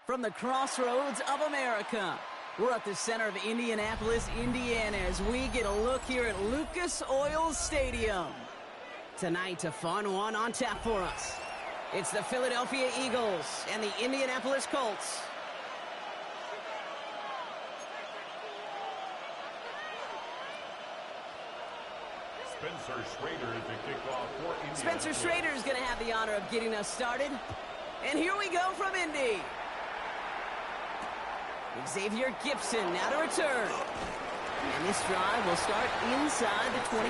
From the crossroads of America, we're at the center of Indianapolis, Indiana, as we get a look here at Lucas Oil Stadium. Tonight, a fun one on tap for us. It's the Philadelphia Eagles and the Indianapolis Colts. Spencer Schrader to kick off for Indianapolis. Spencer Schrader is going to have the honor of getting us started. And here we go from Indy. Xavier Gipson now to return. And this drive will start inside the 25.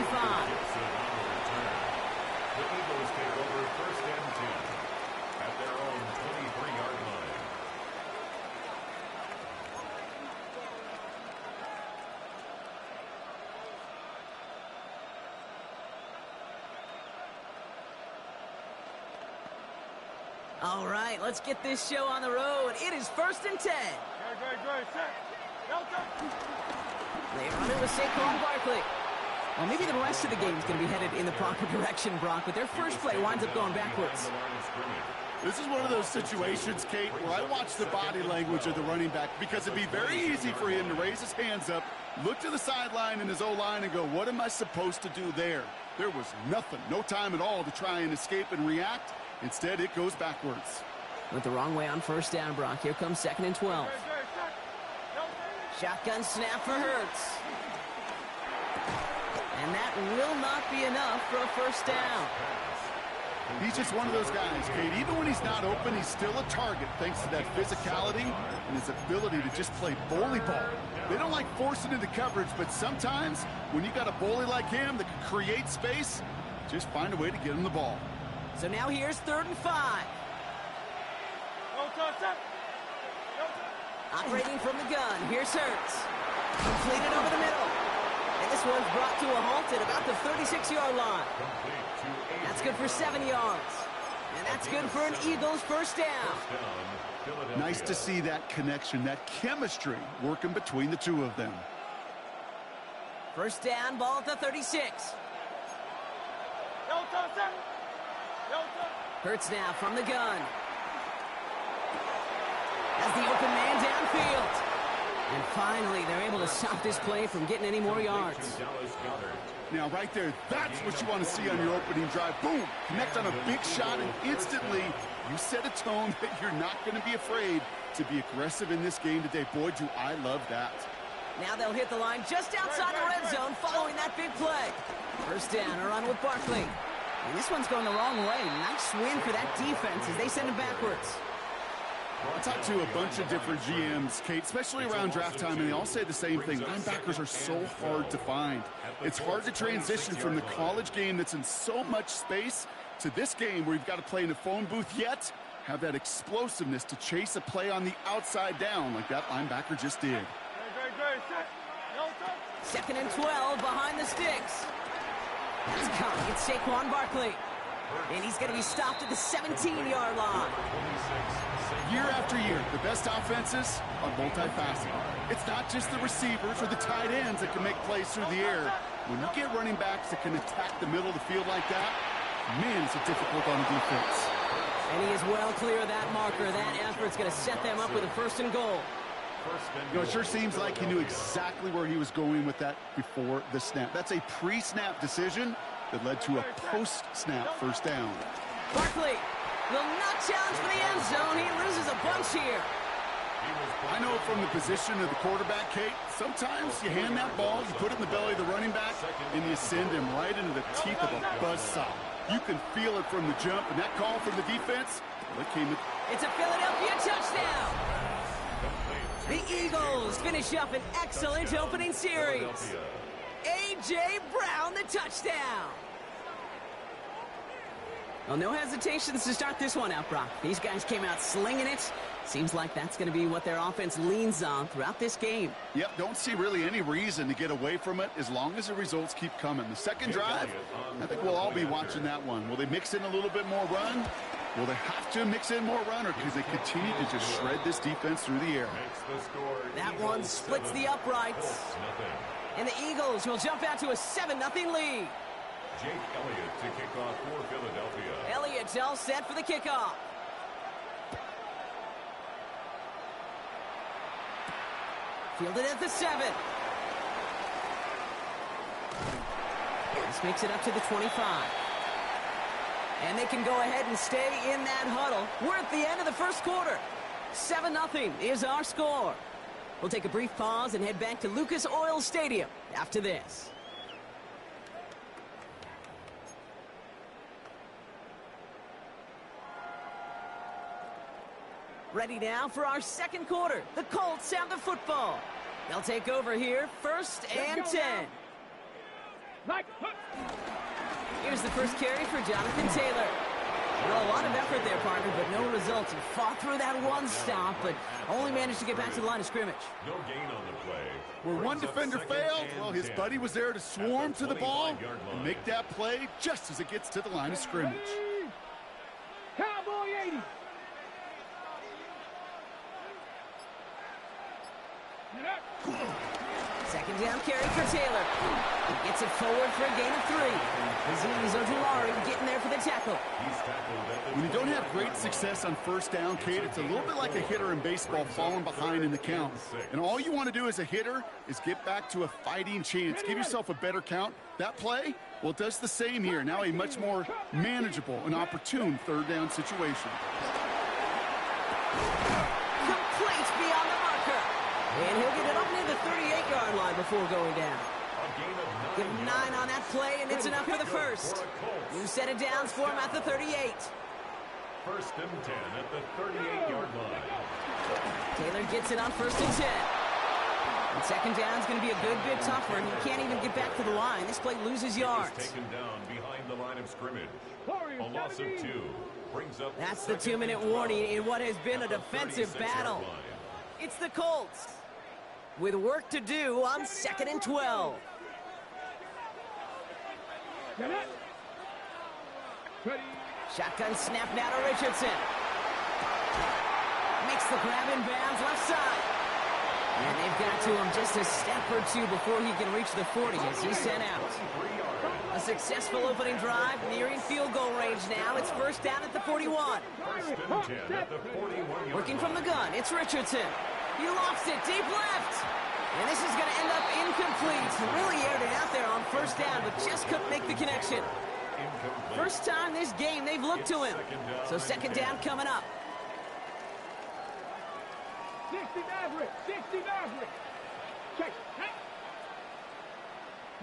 The Eagles take over first and 10 at their own 23-yard line. All right, let's get this show on the road. It is first and 10. They run it with Saquon Barkley. Well, maybe the rest of the game is going to be headed in the proper direction, Brock, but their first play winds up going backwards. This is one of those situations, Kate, where I watch the body language of the running back because it'd be very easy for him to raise his hands up, look to the sideline in his O-line and go, what am I supposed to do there? There was nothing, no time at all to try and escape and react. Instead, it goes backwards. Went the wrong way on first down, Brock. Here comes 2nd and 12. Shotgun snap for Hurts. And that will not be enough for a first down. He's just one of those guys, Kate. Even when he's not open, he's still a target thanks to that physicality and his ability to just play bully ball. They don't like forcing into coverage, but sometimes when you got a bully like him that can create space, just find a way to get him the ball. So now here's 3rd and 5. Operating from the gun, here's Hurts. Completed over the middle. And this one's brought to a halt at about the 36-yard line. That's good for 7 yards. And that's good for an Eagles first down. Nice to see that connection, that chemistry working between the two of them. First down, ball at the 36. Hurts now from the gun. Has the open man downfield. And finally, they're able to stop this play from getting any more yards. Now, right there, that's what you want to see on your opening drive. Boom! Connect on a big shot, and instantly, you set a tone that you're not going to be afraid to be aggressive in this game today. Boy, do I love that. Now they'll hit the line just outside the red zone following that big play. First down, a run with Barkley. And this one's going the wrong way. Nice win for that defense as they send it backwards. I talked to a bunch of different GMs, Kate, especially around draft time, and they all say the same thing. Linebackers are so hard to find. It's hard to transition from the college game that's in so much space to this game where you've got to play in a phone booth, yet have that explosiveness to chase a play on the outside down like that linebacker just did. 2nd and 12 behind the sticks. That's coming. It's Saquon Barkley. And he's going to be stopped at the 17-yard line. Year after year, the best offenses are multifaceted. It's not just the receivers or the tight ends that can make plays through the air. When you get running backs that can attack the middle of the field like that, man, it's difficult on the defense. And he is well clear of that marker. That effort's going to set them up with a 1st and goal. You know, it sure seems like he knew exactly where he was going with that before the snap. That's a pre-snap decision that led to a post-snap first down. Barkley will not challenge for the end zone. He loses a bunch here. I know from the position of the quarterback, Kate, sometimes you hand that ball, you put it in the belly of the running back, and you send him right into the teeth of a buzzsaw. You can feel it from the jump, and that call from the defense, well, it came in. It's a Philadelphia touchdown. The Eagles finish up an excellent opening series. A.J. Brown, the touchdown. Well, no hesitations to start this one out, Brock. These guys came out slinging it. Seems like that's going to be what their offense leans on throughout this game. Yep, don't see really any reason to get away from it as long as the results keep coming. The second drive, I think we'll all be watching that one. Will they mix in a little bit more run? Will they have to mix in more run, or because they continue to just shred this defense through the air? That one splits the uprights. And the Eagles will jump out to a 7-0 lead. Jake Elliott to kick off for Philadelphia. Elliott's all set for the kickoff. Fielded at the 7. This makes it up to the 25. And they can go ahead and stay in that huddle. We're at the end of the first quarter. 7-0 is our score. We'll take a brief pause and head back to Lucas Oil Stadium after this. Ready now for our second quarter. The Colts have the football. They'll take over here, 1st and 10. Here's the first carry for Jonathan Taylor. Well, a lot of effort there, partner, but no results. He fought through that one stop, but only managed to get back to the line of scrimmage. No gain on the play. Where one defender failed, well, his buddy was there to swarm to the ball and make that play just as it gets to the line of scrimmage. Cowboy 80. Second down carry for Taylor. He gets it forward for a gain of 3. Azeez Ojulari getting there for the tackle. When you don't have great success on first down, Kate, it's a little bit like a hitter in baseball falling behind in the count. And all you want to do as a hitter is get back to a fighting chance. Give yourself a better count. That play, well, it does the same here. Now a much more manageable and opportune third down situation. Complete beyond the marker. And he'll get it up near the 38-yard line before going down. Give him 9 on that play, and it's enough for the first. New set of downs for him at the 38. 1st and 10 at the 38-yard line. Taylor gets it on 1st and 10. And second down is going to be a good bit tougher, and he can't even get back to the line. This play loses yards. Taken down behind the line of scrimmage. A loss of 2 brings up. That's the 2-minute warning in what has been a defensive battle. It's the Colts with work to do on 2nd and 12. Shotgun snap now to Richardson. Makes the grab in bounds left side. And they've got to him just a step or 2 before he can reach the 40 as he's sent out. A successful opening drive, nearing field goal range now. It's 1st down at the 41. Working from the gun, it's Richardson. He lofts it deep left. And this is going to end up incomplete. Really aired it out there on 1st down, but just couldn't make the connection. First time this game they've looked to him. So 2nd down coming up. 60 Maverick. 60 Maverick. Check.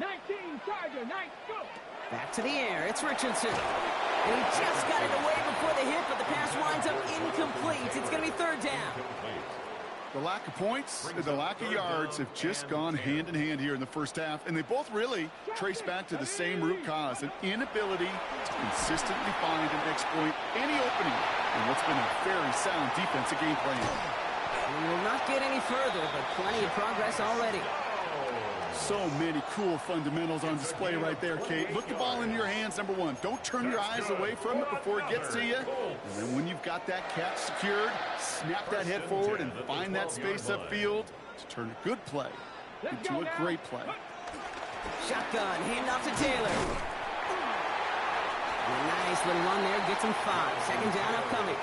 19 Charger. 9 go. Back to the air. It's Richardson. And he just got it away before the hit, but the pass winds up incomplete. It's going to be 3rd down. The lack of points and the lack of yards have just gone hand in hand here in the first half, and they both really trace back to the same root cause, an inability to consistently find and exploit any opening in what's been a very sound defensive game plan. We will not get any further, but plenty of progress already. So many cool fundamentals on display right there, Kate. Look the ball into your hands, number 1. Don't turn your eyes away from it before it gets to you. And then when you've got that catch secured, snap that head forward and find that space upfield to turn a good play into a great play. Shotgun, hand off to Taylor. A nice little run there, gets him 5. 2nd down upcoming.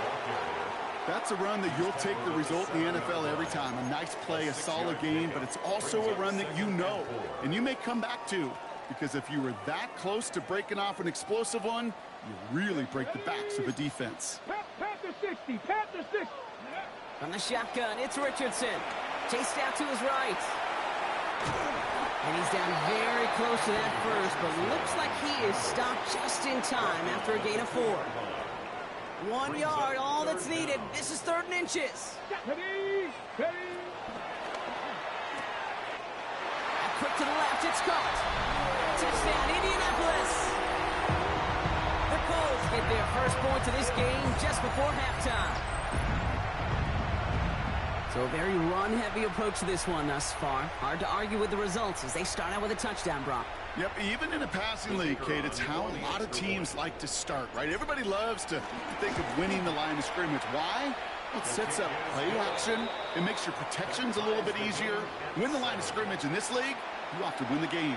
That's a run that you'll take the result in the NFL every time. A nice play, a solid game, but it's also a run that you know and you may come back to, because if you were that close to breaking off an explosive one, you really break the backs of a defense. Panther 60. Panther 60. From the shotgun, it's Richardson. Chased out to his right. And he's down very close to that first, but looks like he is stopped just in time after a gain of 4. 1 yard, all that's needed. This is 3rd and inches. Ready. Quick to the left, it's caught. Touchdown, Indianapolis. The Colts get their first points of this game just before halftime. So a very run-heavy approach to this one thus far. Hard to argue with the results as they start out with a touchdown, Brock. Yep, even in a passing league, Kate, it's how a lot of teams like to start, right? Everybody loves to think of winning the line of scrimmage. Why? Well, it sets up play action. It makes your protections a little bit easier. Win the line of scrimmage in this league, you have to win the game.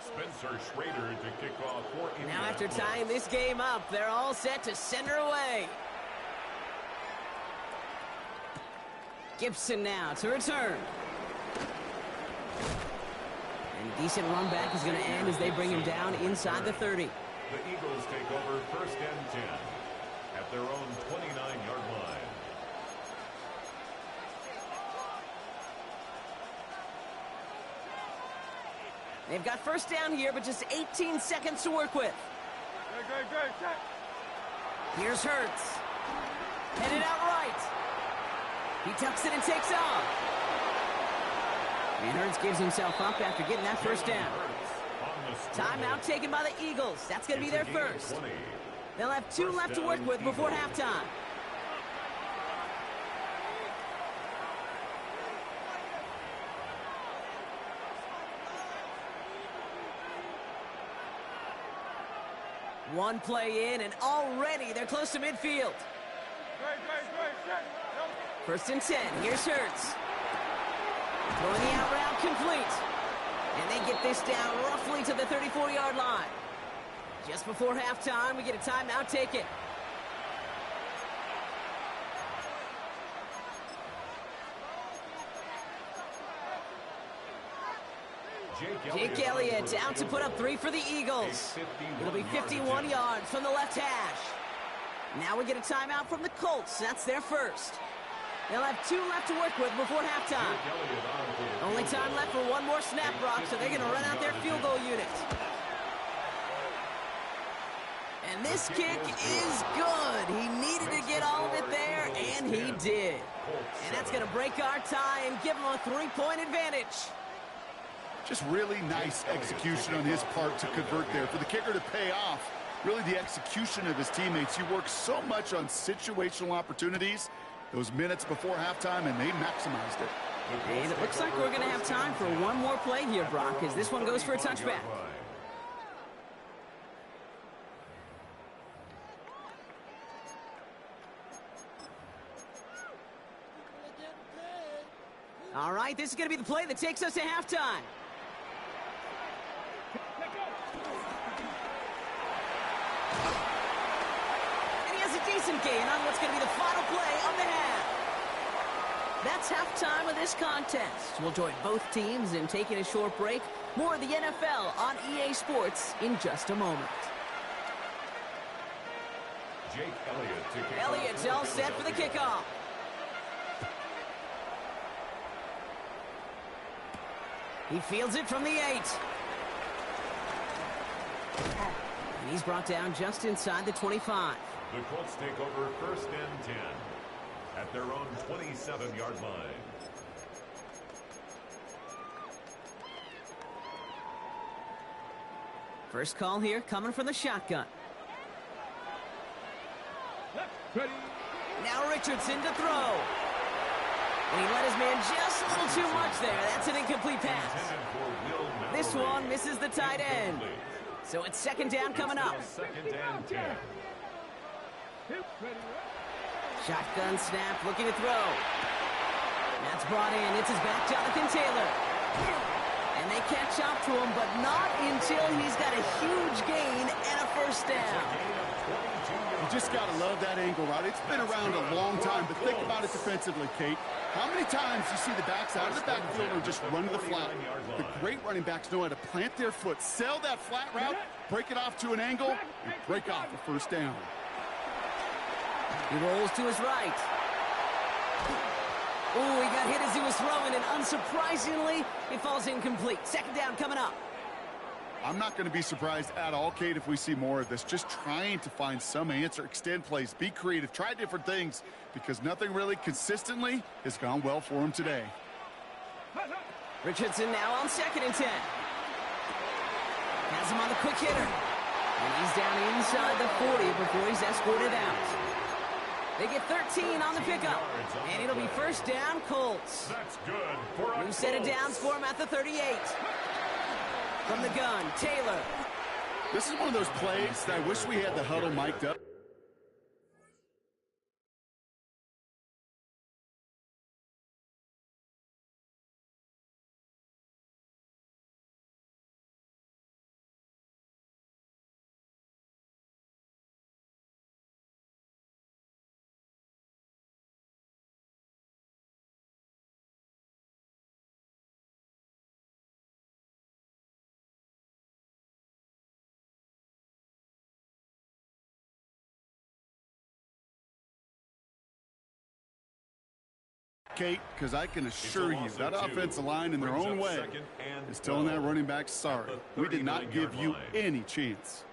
Spencer Schrader to kick off for Now Indianapolis. after tying this game up, they're all set to send her away. Gibson now to return. And decent run back is going to end as they bring him down inside the 30. The Eagles take over 1st and 10 at their own 29-yard line. They've got 1st down here, but just 18 seconds to work with. Here's Hurts. Headed out right. He tucks it and takes off. And Hurts gives himself up after getting that 1st down. Timeout taken by the Eagles. That's going to be their first. They'll have 2 left to work with before halftime. One play in, and already they're close to midfield. 1st and 10. Here's Hurts. Throwing the out route complete. And they get this down roughly to the 34-yard line. Just before halftime, we get a timeout taken. Jake Elliott out to put up 3 for the Eagles. It'll be 51 yards from the left hash. Now we get a timeout from the Colts. That's their first. They'll have 2 left to work with before halftime. Only time left for one more snap, Brock, so they're going to run out their field goal unit. And this kick is good. He needed to get all of it there, and he did. And that's going to break our tie and give him a 3-point advantage. Just really nice execution on his part to convert there. For the kicker to pay off, really the execution of his teammates. He works so much on situational opportunities those minutes before halftime, and they maximized it. And it looks like we're going to have time for one more play here, Brock, as this one goes for a touchback. All right, this is going to be the play that takes us to halftime. And he has a decent gain on what's going to be the final play of the half. That's halftime of this contest. We'll join both teams in taking a short break. More of the NFL on EA Sports in just a moment. Jake Elliott to kick Elliott's off all set for the kickoff. He fields it from the 8. And he's brought down just inside the 25. The Colts take over 1st and 10 at their own 27-yard line. First call here coming from the shotgun. Now Richardson to throw. And he let his man just a little too much there. That's an incomplete pass. This one misses the tight end. So it's 2nd down coming up. 2nd and 10. Shotgun snap, looking to throw. That's brought in. It's his back, Jonathan Taylor. And they catch up to him, but not until he's got a huge gain and a 1st down. You just got to love that angle route. It's been around a long time, but think about it defensively, Kate. How many times you see the backs out of the backfield or just run to the flat? The great running backs know how to plant their foot, sell that flat route, break it off to an angle, and break off a 1st down. He rolls to his right. Oh, he got hit as he was throwing, and unsurprisingly, it falls incomplete. 2nd down coming up. I'm not going to be surprised at all, Kate, if we see more of this. Just trying to find some answer, extend plays, be creative, try different things, because nothing really consistently has gone well for him today. Richardson now on 2nd and 10. Has him on the quick hitter. And he's down inside the 40 before he's escorted out. They get 13 on the pickup. And it'll be 1st down, Colts. That's good for a New set of downs for him at the 38. From the gun, Taylor. This is one of those plays that I wish we had the huddle mic'd up. Kate, because I can assure you that offensive line in their own way is telling that running back, sorry, we did not give you any chance.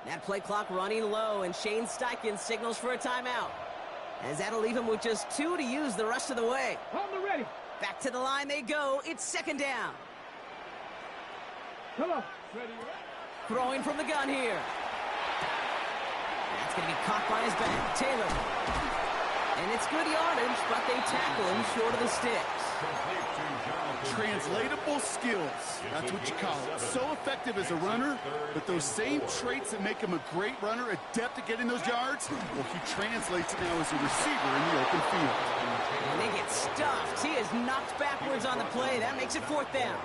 That play clock running low, and Shane Steichen signals for a timeout, as that'll leave him with just 2 to use the rest of the way. On the ready. Back to the line they go. It's second down. Come on. Ready. Throwing from the gun here. That's going to be caught by his back. Taylor. And it's good yardage, but they tackle him short of the sticks. Translatable skills. That's what you call it. So effective as a runner, but those same traits that make him a great runner, adept at getting those yards, well, he translates it now as a receiver in the open field. And they get stuffed. He is knocked backwards on the play. That makes it fourth down.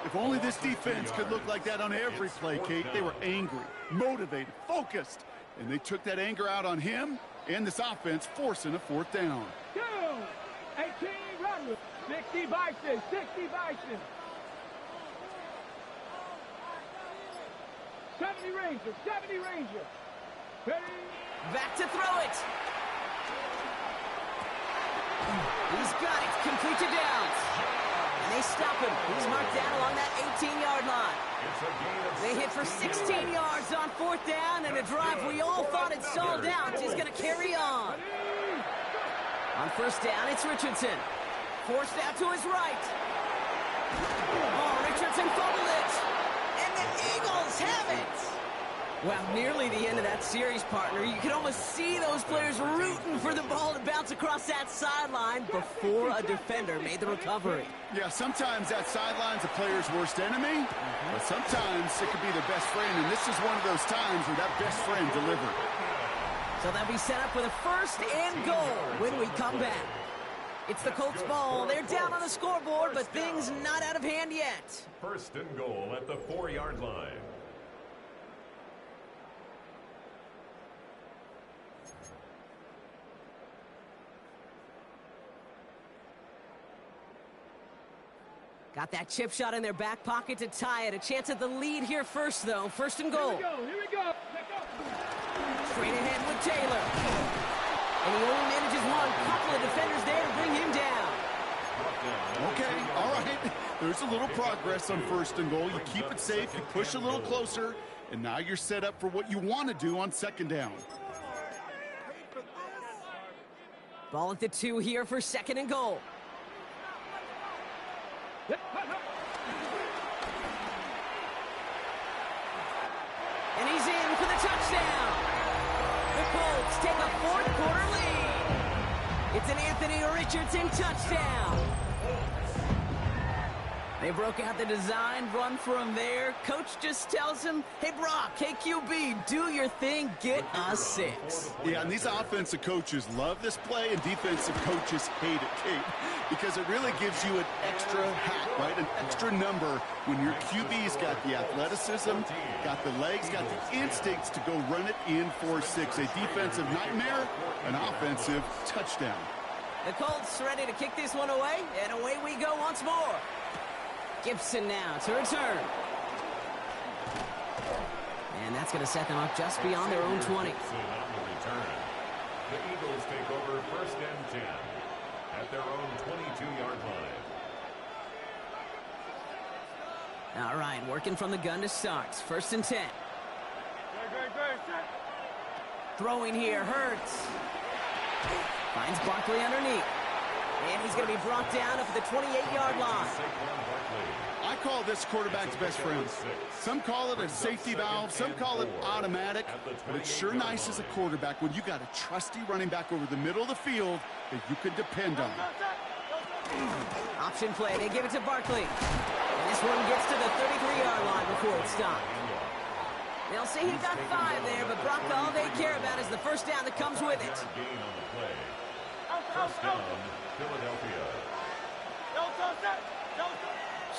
If only this defense could look like that on every play, Kate. They were angry, motivated, focused, and they took that anger out on him and this offense, forcing a fourth down. 2, 18 runners, 60 Bison, 60 Bison. 70 Rangers, 70 Rangers. Ready. Back to throw it. He's got it. Complete to Downs. And they stop him. He's marked down along that 18-yard line. They hit for 16 yards on fourth down, and a drive we all thought had stalled out is going to carry on. On first down, it's Richardson. Forced out to his right. Oh, Richardson fumbled it. And the Eagles have it. Well, nearly the end of that series, partner. You can almost see those players rooting for the ball to bounce across that sideline before a defender made the recovery. Yeah, sometimes that sideline's a player's worst enemy, but sometimes it could be their best friend, and this is one of those times where that best friend delivered. So they'll be set up with a first and goal when we come back. It's the Colts ball. They're down on the scoreboard, but things not out of hand yet. First and goal at the 4-yard line. Got that chip shot in their back pocket to tie it. A chance at the lead here first, though. First and goal. Here we go. Straight ahead with Taylor. And he only manages one. Couple of defenders there to bring him down. Okay, all right. There's a little progress on first and goal. You keep it safe, you push a little closer, and now you're set up for what you want to do on second down. Ball at the 2 here for second and goal. And he's in for the touchdown. The Colts take a fourth-quarter lead. It's an Anthony Richardson touchdown. They broke out the design run from there. Coach just tells him, hey, Brock, hey, QB, do your thing, get a 6. Yeah, and these offensive coaches love this play, and defensive coaches hate it, Kate, because it really gives you an extra hat, right? An extra number when your QB's got the athleticism, got the legs, got the instincts to go run it in for 6. A defensive nightmare, an offensive touchdown. The Colts ready to kick this one away, and away we go once more. Gibson now to return. And that's going to set them up just beyond their own 20. The Eagles take over first and 10 at their own 22-yard line. All right, working from the gun to start. First and 10. Throwing here, Hurts. Finds Barkley underneath. And he's going to be brought down up at the 28-yard line. I call this quarterback's best friend. Some call it a safety valve, some call it automatic, but it's sure nice as a quarterback when you got a trusty running back over the middle of the field that you can depend on. Option play, they give it to Barkley. And this one gets to the 33-yard line before it's stopped. They'll say he got 5 there, but Brock, all they care about is the first down that comes with it. First down, Philadelphia.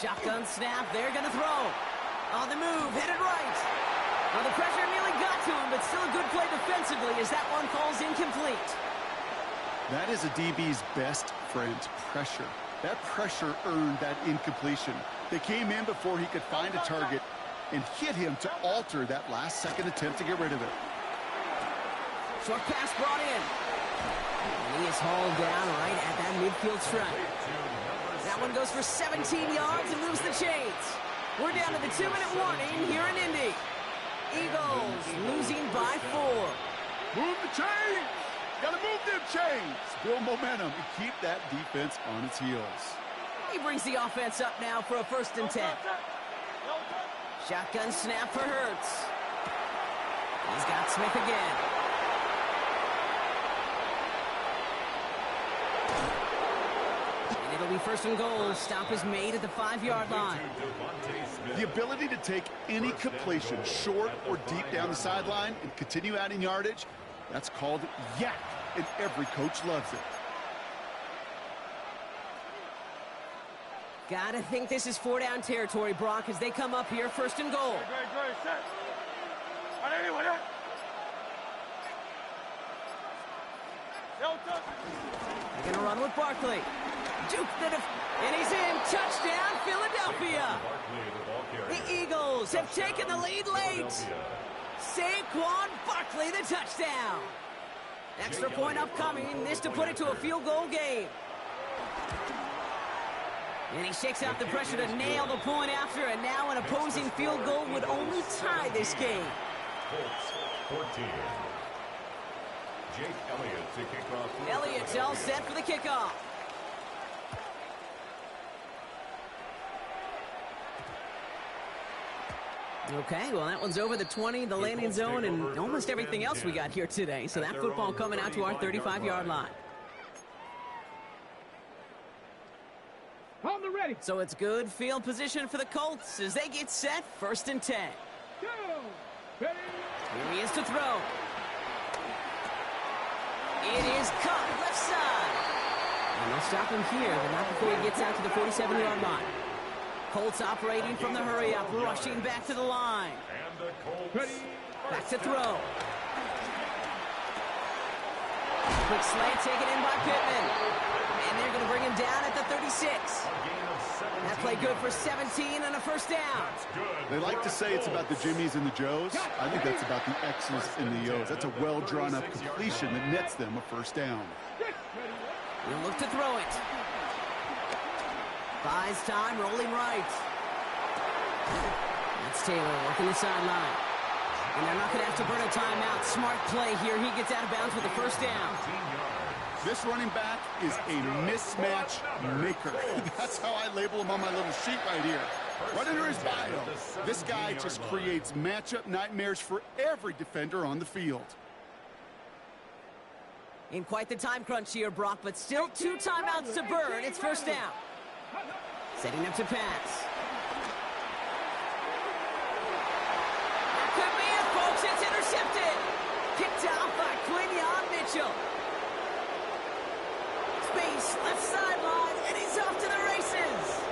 Shotgun snap, they're going to throw. On the move, hit it right. Well, the pressure nearly got to him, but still a good play defensively as that one falls incomplete. That is a DB's best friend, pressure. That pressure earned that incompletion. They came in before he could find a target and hit him to alter that last-second attempt to get rid of it. Short pass brought in. And he is hauled down right at that midfield stripe. That one goes for 17 yards and moves the chains. We're down to the 2-minute warning here in Indy. Eagles losing by 4. Move the chains! Gotta move them chains! Build momentum and keep that defense on its heels. He brings the offense up now for a 1st and 10. Shotgun snap for Hurts. He's got Smith again. And it'll be 1st and goal. Stop is made at the 5-yard line. The ability to take any completion, short or deep down the sideline, and continue adding yardage, that's called yak, and every coach loves it. Gotta think this is 4-down territory, Brock, as they come up here, 1st and goal. They're gonna run with Barkley. Juke and he's in. Touchdown, Philadelphia. The Eagles have taken the lead late. Saquon Barkley, the touchdown. Extra point upcoming. This to put it to a field goal game. And he shakes out the pressure to nail the point after, and now an opposing field goal would only tie this game. Colts 14. Jake Elliott to kick off. Elliott's all set for the kickoff. Okay, well, that one's over the 20, the landing zone, and almost everything else we got here today. So that football coming out to our 35-yard line. On the ready. So it's good field position for the Colts as they get set, 1st and 10. Go. Ready. Here he is to throw. It is caught left side. And they'll stop him here, but not before he gets out to the 47-yard line. Colts operating from the hurry-up, rushing back to the line. And the Colts Ready. Back to throw. Quick slant taken in by Pittman. And they're going to bring him down at the 36. That play good for 17 and a 1st down. They like to say it's about the Jimmies and the Joes. I think that's about the X's and the O's. That's a well-drawn-up completion that nets them a 1st down. He'll look to throw it. Buys time, rolling right. That's Taylor working the sideline. And they're not going to have to burn a timeout. Smart play here. He gets out of bounds with a 1st down. This running back is a mismatch maker. That's how I label him on my little sheet right here. Right under his bio. This guy just creates matchup nightmares for every defender on the field. In quite the time crunch here, Brock, but still 2 timeouts to burn. It's 1st down. Setting up to pass. That could be it, folks. It's intercepted. Picked out by Quinyon Mitchell. Space, left sideline, and he's off to the races.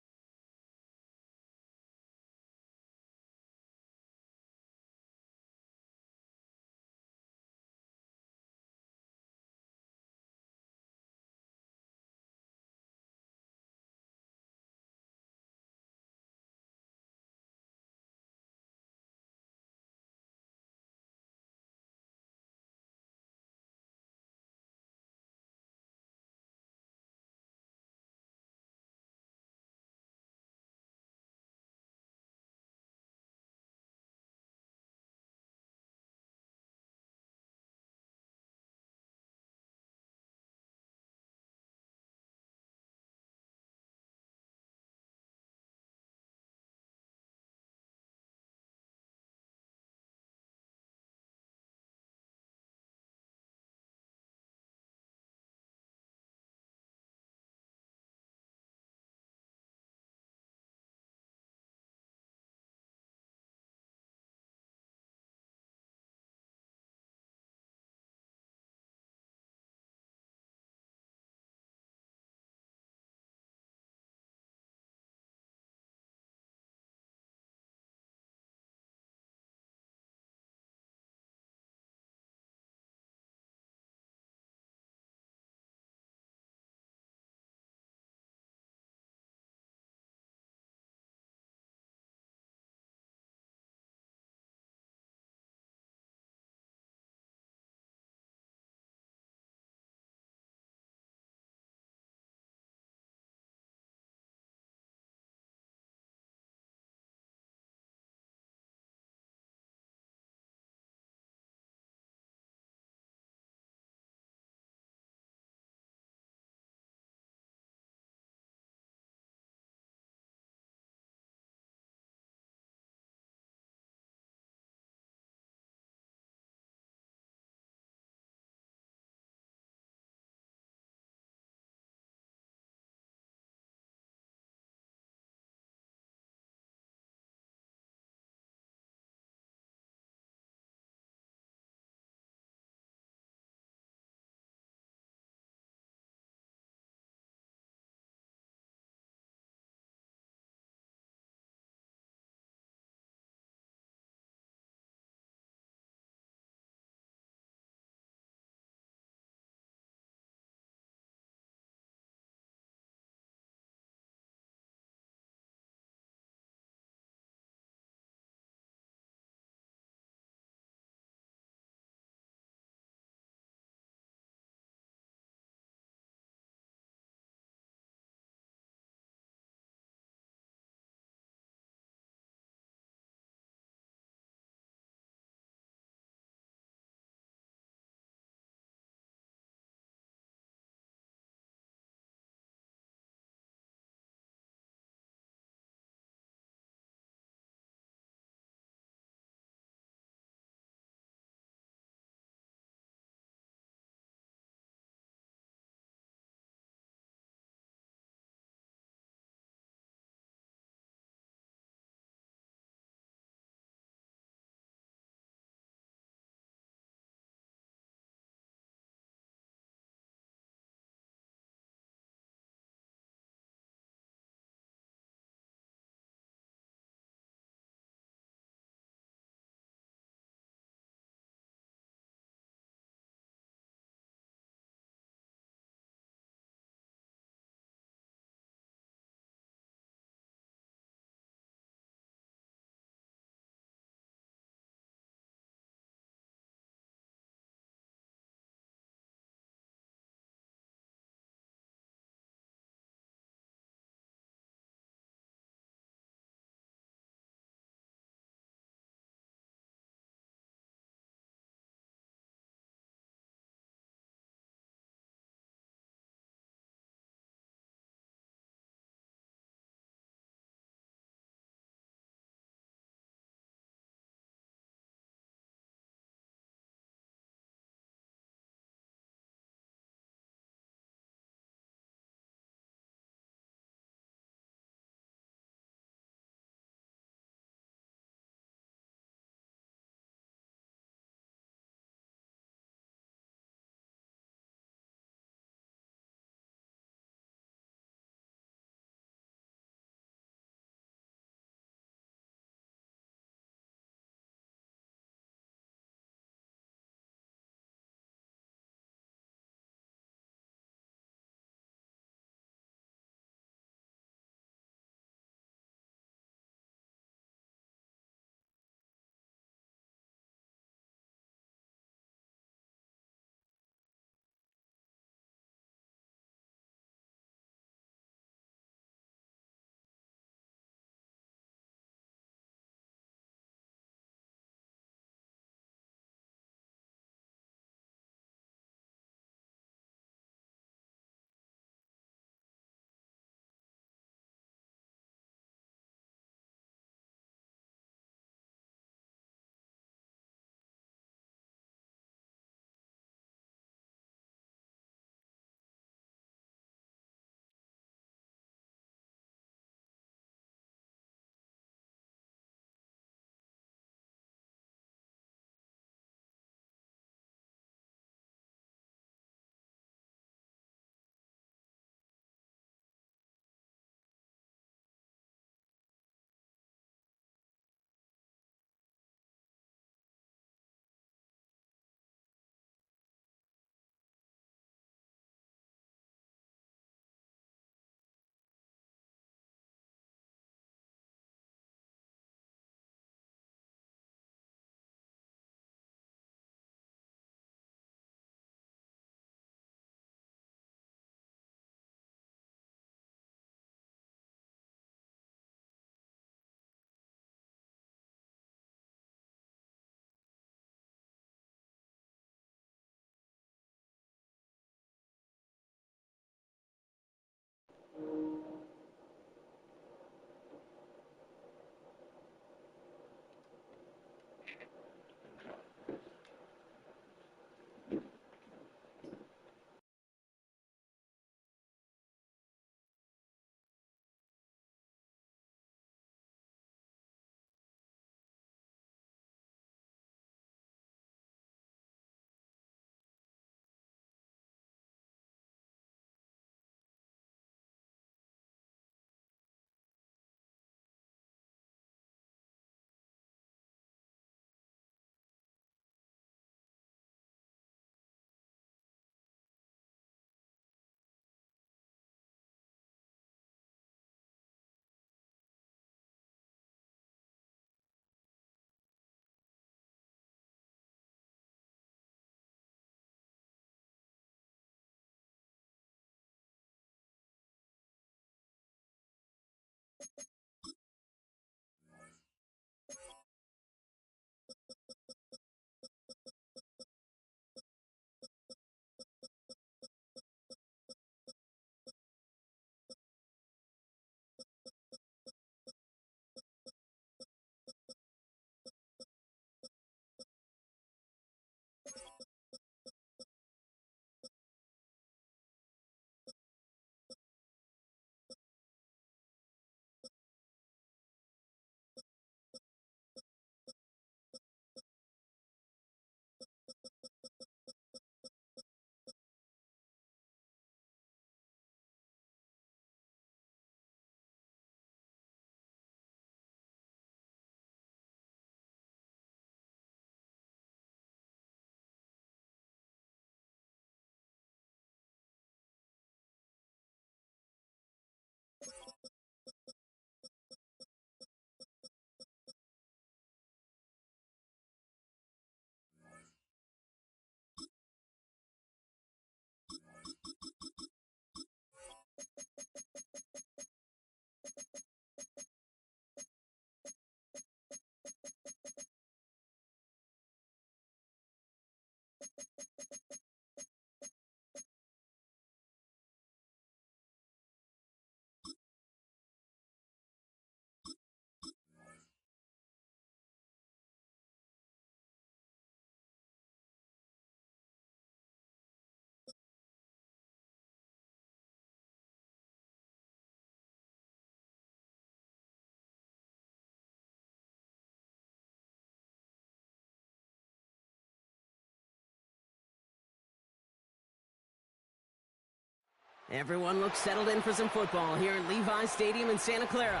Everyone looks settled in for some football here at Levi Stadium in Santa Clara.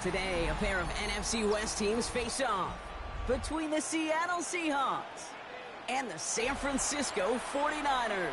Today, a pair of NFC West teams face off between the Seattle Seahawks and the San Francisco 49ers.